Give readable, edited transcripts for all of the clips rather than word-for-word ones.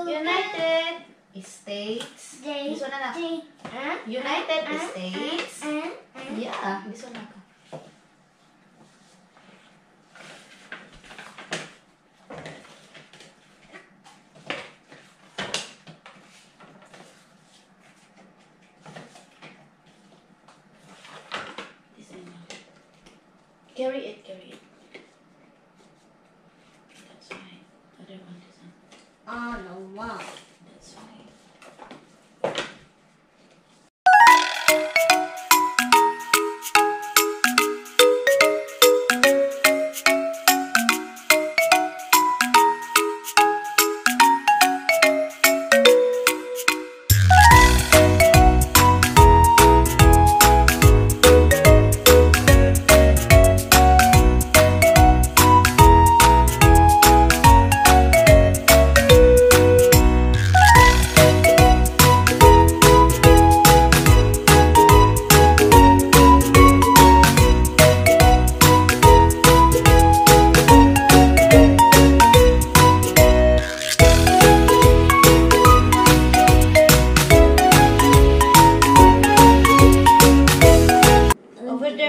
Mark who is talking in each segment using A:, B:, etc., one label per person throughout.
A: United States. This one na. United States. Yeah, this one na. Carry it. That's fine. Other one is on.
B: Oh no, wow.
A: That's fine.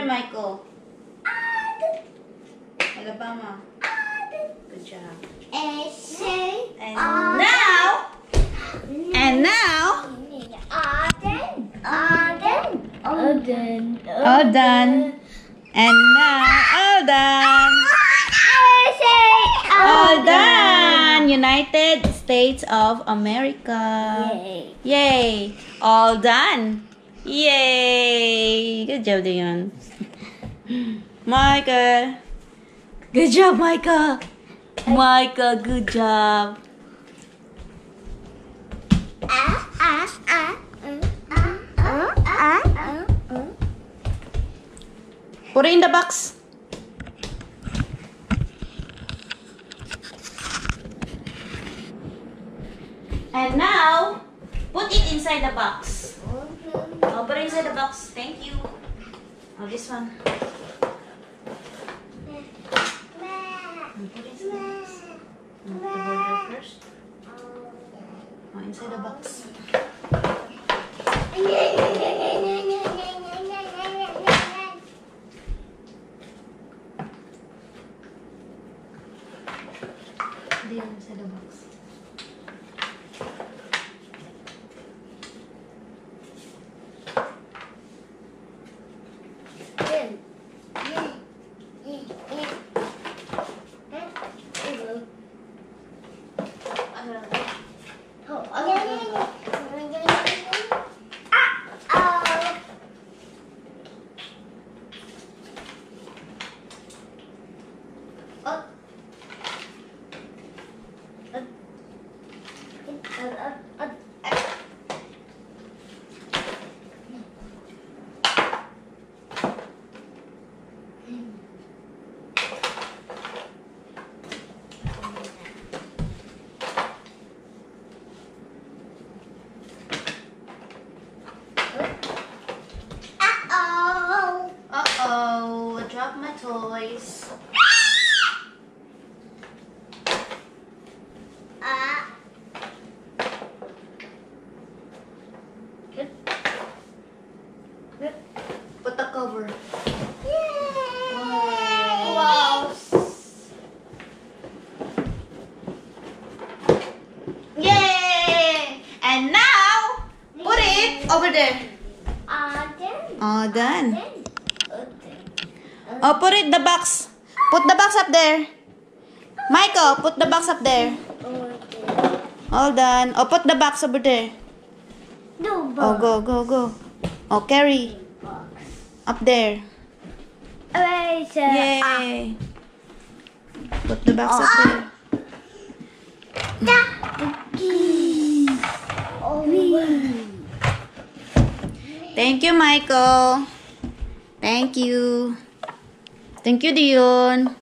A: Michael. Alabama. Good job. And now. All done. And now all done. All done. United States of America. Yay. All done. Yay! Good job, Dion. Micah. Good job, Micah. Micah, good job. Put it in the box. And now, put it inside the box. Oh, put it inside the box. Thank you. Oh, this one. Put it inside the box. The burger first. Oh, inside the box. There, inside the box. Uh-oh, I dropped my toys. Put the cover. Wow. Yay! And now, put it over there. All done. Oh, put it in the box. Put the box up there. Michael, put the box up there. All done. Oh, put the box over there. Oh, go. Oh, carry. Up there. Yay. Put the box up there. Thank you, Michael. Thank you. Thank you, Dion.